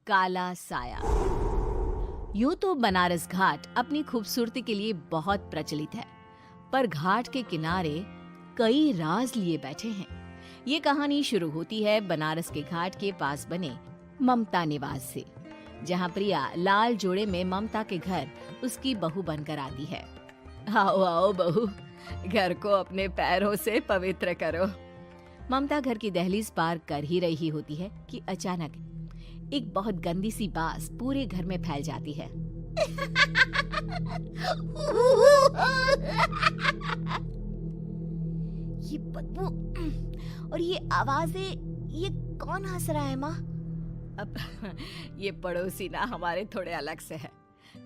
काला साया। यूं तो बनारस घाट अपनी खूबसूरती के लिए बहुत प्रचलित है, पर घाट के किनारे कई राज लिए बैठे हैं। ये कहानी शुरू होती है बनारस के घाट के पास बने ममता निवास से, जहां प्रिया लाल जोड़े में ममता के घर उसकी बहू बनकर आती है। आओ आओ बहू, घर को अपने पैरों से पवित्र करो। ममता घर की दहलीज पार कर ही रही होती है कि अचानक एक बहुत गंदी सी बास पूरे घर में फैल जाती है। ये बदबू और ये आवाजें, ये कौन हंस रहा है माँ? अब ये पड़ोसी ना हमारे थोड़े अलग से है।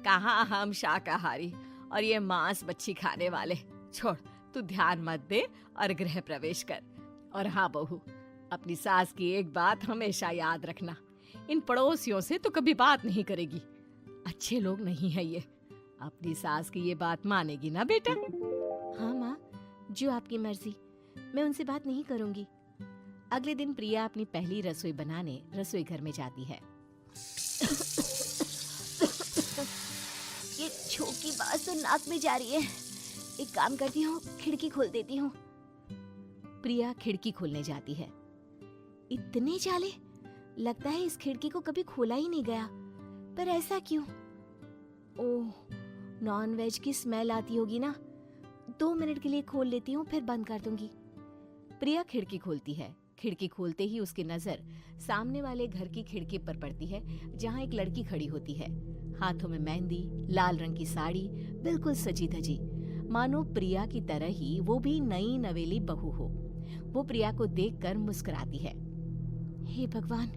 कहाँ हम शाकाहारी और ये मांस मच्छी खाने वाले। छोड़, तू ध्यान मत दे और गृह प्रवेश कर। और हाँ बहू, अपनी सास की एक बात हमेशा याद रखना, इन पड़ोसियों से तो कभी बात नहीं करेगी। अच्छे लोग नहीं है ये। अपनी सास की ये बात मानेगी ना बेटा? हाँ माँ, जो आपकी मर्जी, मैं उनसे बात नहीं करूंगी। अगले दिन प्रिया अपनी पहली रसोई बनाने रसोई घर में जाती है। ये छोकी बात तो नाक में जा रही है। एक काम करती हूँ, खिड़की खोल देती हूँ। प्रिया खिड़की खोलने जाती है। इतने जाले, लगता है इस खिड़की को कभी खोला ही नहीं गया। पर ऐसा क्यों? ओह, नॉन वेज की स्मेल आती होगी ना। 2 मिनट के लिए खोल लेती हूँ, फिर बंद कर दूंगी। प्रिया खिड़की खोलती है। खिड़की खोलते ही उसकी नजर सामने वाले घर की खिड़की पर पड़ती है, जहाँ एक लड़की खड़ी होती है। हाथों में मेहंदी, लाल रंग की साड़ी, बिल्कुल सजी धजी, मानो प्रिया की तरह ही वो भी नई नवेली बहू हो। वो प्रिया को देखकर मुस्कुराती है। हे भगवान,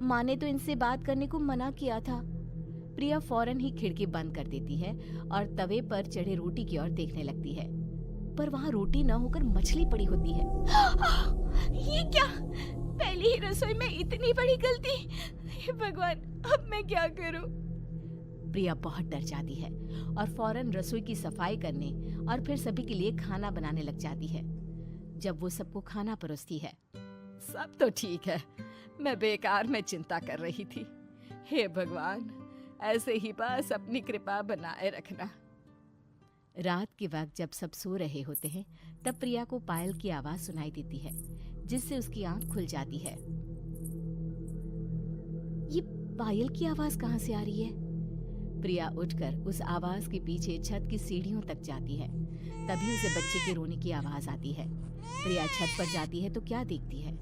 माँ ने तो इनसे बात करने को मना किया था। प्रिया फौरन ही खिड़की बंद कर देती है और तवे पर चढ़े रोटी की ओर देखने लगती है, पर वहाँ रोटी न होकर मछली पड़ी होती है। ये क्या? पहली ही रसोई में इतनी बड़ी गलती! हे भगवान, अब मैं क्या करूं? प्रिया बहुत डर जाती है और फौरन रसोई की सफाई करने और फिर सभी के लिए खाना बनाने लग जाती है। जब वो सबको खाना परोसती है, सब तो ठीक है, मैं बेकार में चिंता कर रही थी। हे भगवान, ऐसे ही बस अपनी कृपा बनाए रखना। रात के वक्त जब सब सो रहे होते हैं, तब प्रिया को पायल की आवाज सुनाई देती है, जिससे उसकी आंख खुल जाती है। ये पायल की आवाज कहाँ से आ रही है? प्रिया उठकर उस आवाज के पीछे छत की सीढ़ियों तक जाती है। तभी उसे बच्चे के रोने की आवाज आती है। प्रिया छत पर जाती है तो क्या देखती है?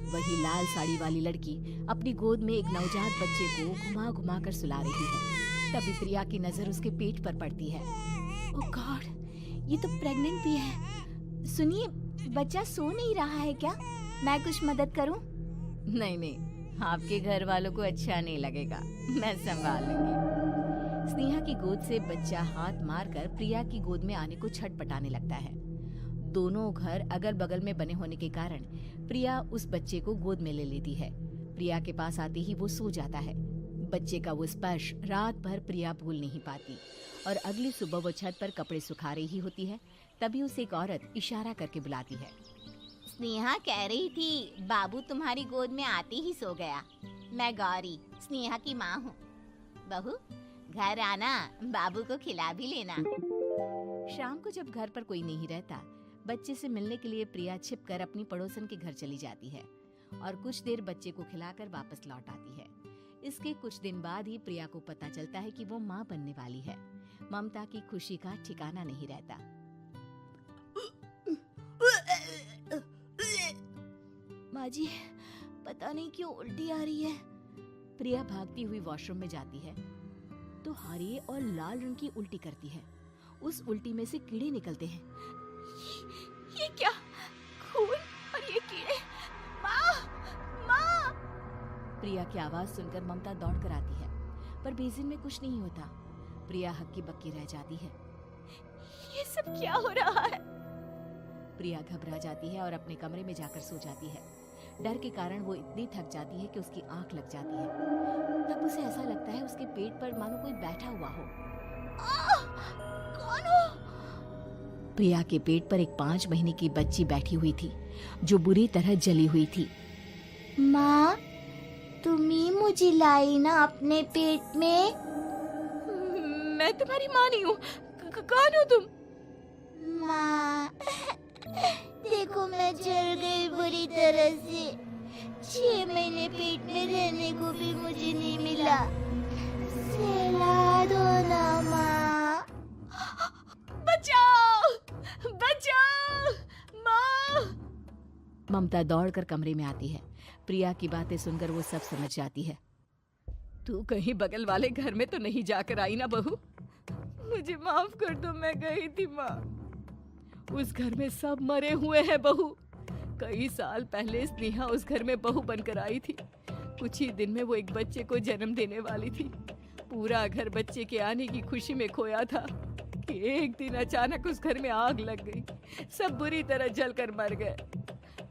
वही लाल साड़ी वाली लड़की अपनी गोद में एक नवजात बच्चे को घुमा घुमा कर सुला रही है। तभी प्रिया की नजर उसके पेट पर पड़ती है। ओह गॉड, ये तो प्रेग्नेंट भी है। सुनिए, बच्चा सो नहीं रहा है क्या? मैं कुछ मदद करूं? नहीं नहीं, आपके घर वालों को अच्छा नहीं लगेगा, मैं संभाल लूंगी। स्नेहा की गोद से बच्चा हाथ मारकर प्रिया की गोद में आने को छटपटाने लगता है। दोनों घर अगल बगल में बने होने के कारण प्रिया उस बच्चे को गोद में ले लेती है। प्रिया के पास आते ही वो सो जाता है। बच्चे का वो स्पर्श रात भर प्रिया भूल नहीं पाती और अगली सुबह वो छत पर कपड़े सुखा रही होती है। तभी उसे एक औरत इशारा करके बुलाती है। स्नेहा कह रही थी, बाबू तुम्हारी गोद में आते ही सो गया। मैं गौरी, स्नेहा की माँ हूँ। बहू, घर आना, बाबू को खिला भी लेना। शाम को जब घर पर कोई नहीं रहता, बच्चे से मिलने के लिए प्रिया छिपकर अपनी पड़ोसन के घर चली जाती है और कुछ देर बच्चे को खिलाकर वापस लौट आती है। इसके कुछ दिन बाद ही प्रिया को पता चलता है कि वो माँ बनने वाली है। ममता की खुशी का ठिकाना नहीं रहता। माँ जी, पता नहीं क्यों उल्टी आ रही है। प्रिया भागती हुई वॉशरूम में जाती है तो हरे और लाल रंग की उल्टी करती है। उस उल्टी में से कीड़े निकलते हैं। ये क्या? खून और ये कीड़े! माँ! माँ! प्रिया की आवाज सुनकर ममता दौड़ कर आती है, पर बेसिन में कुछ नहीं होता। प्रिया हक्की बक्की रह जाती है। ये सब क्या हो रहा है? प्रिया घबरा जाती है और अपने कमरे में जाकर सो जाती है। डर के कारण वो इतनी थक जाती है कि उसकी आंख लग जाती है। तब उसे ऐसा लगता है उसके पेट पर मानो कोई बैठा हुआ हो। कौन हो? प्रिया के पेट पर एक 5 महीने की बच्ची बैठी हुई थी, जो बुरी तरह जली हुई थी। माँ, तुम ही मुझे लाई ना अपने पेट में। मैं तुम्हारी माँ नहीं हूँ। कौन हो तुम? माँ, देखो मैं जल गई बुरी तरह से। 6 महीने पेट में रहने को भी मुझे नहीं मिला। सहला दो ना माँ। बचाओ, बचाओ, माँ। ममता दौड़कर कमरे में आती है। प्रिया की बातें सुनकर वो सब समझ जाती है। तू कहीं बगल वाले घर में तो नहीं जाकर आई ना बहू? मुझे माफ कर दो, मैं गई थी माँ। उस घर में सब मरे हुए हैं बहू। कई साल पहले स्नेहा उस घर में बहू बनकर आई थी। कुछ ही दिन में वो एक बच्चे को जन्म देने वाली थी। पूरा घर बच्चे के आने की खुशी में खोया था कि एक दिन अचानक उस घर में आग लग गई। सब बुरी तरह जलकर मर गए।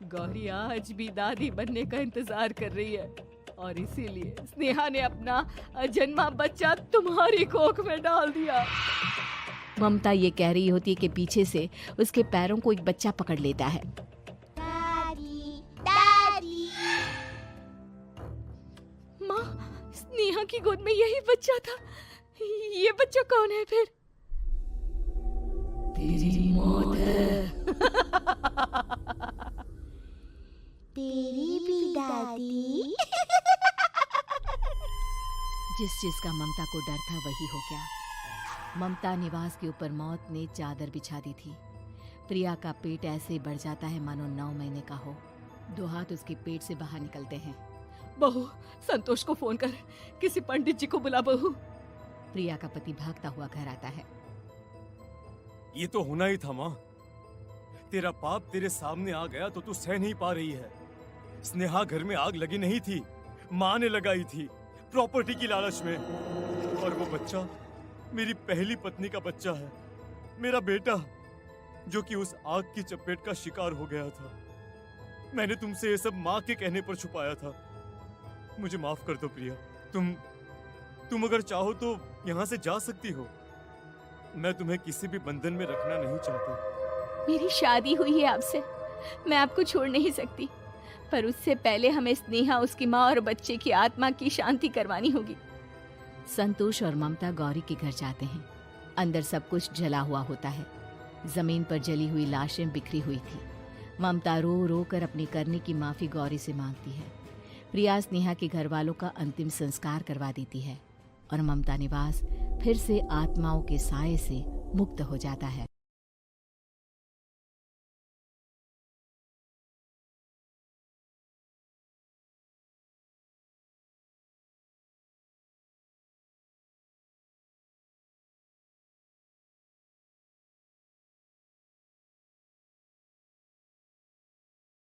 गौरी आज भी दादी बनने का इंतजार कर रही है और इसीलिए स्नेहा ने अपना अजन्मा बच्चा तुम्हारी कोख में डाल दिया। ममता ये कह रही होती है कि पीछे से उसके पैरों को एक बच्चा पकड़ लेता है। दादी, दादी। माँ, स्नेहा की गोद में यही बच्चा था। ये बच्चा कौन है फिर? तेरी मौत है। तेरी भी दादी। जिस चीज का ममता को डर था वही हो गया। ममता निवास के ऊपर मौत ने चादर बिछा दी थी। प्रिया का पेट ऐसे बढ़ जाता है मानो 9 महीने का हो। 2 हाथ उसके पेट से बाहर निकलते हैं। बहू, संतोष को फोन कर, किसी पंडित जी को बुला बहू। प्रिया का पति भागता हुआ घर आता है। ये तो होना ही था माँ। तेरा पाप तेरे सामने आ गया तो तू सह नहीं पा रही है। स्नेहा घर में आग लगी नहीं थी, माँ ने लगाई थी, प्रॉपर्टी की लालच में। और वो बच्चा मेरी पहली पत्नी का बच्चा है, मेरा बेटा, जो कि उस आग की चपेट का शिकार हो गया था। मैंने तुमसे ये सब माँ के कहने पर छुपाया था। मुझे माफ कर दो प्रिया। तुम अगर चाहो तो यहाँ से जा सकती हो। मैं तुम्हें किसी भी बंधन में रखना नहीं चाहता। मेरी शादी हुई है आपसे, मैं आपको छोड़ नहीं सकती, पर उससे पहले हमें स्नेहा, उसकी माँ और बच्चे की आत्मा की शांति करवानी होगी। संतोष और ममता गौरी के घर जाते हैं। अंदर सब कुछ जला हुआ होता है। जमीन पर जली हुई लाशें बिखरी हुई थी। ममता रो रो कर अपनी करने की माफी गौरी से मांगती है। प्रिया स्नेहा के घर वालों का अंतिम संस्कार करवा देती है और ममता निवास फिर से आत्माओं के साए से मुक्त हो जाता है।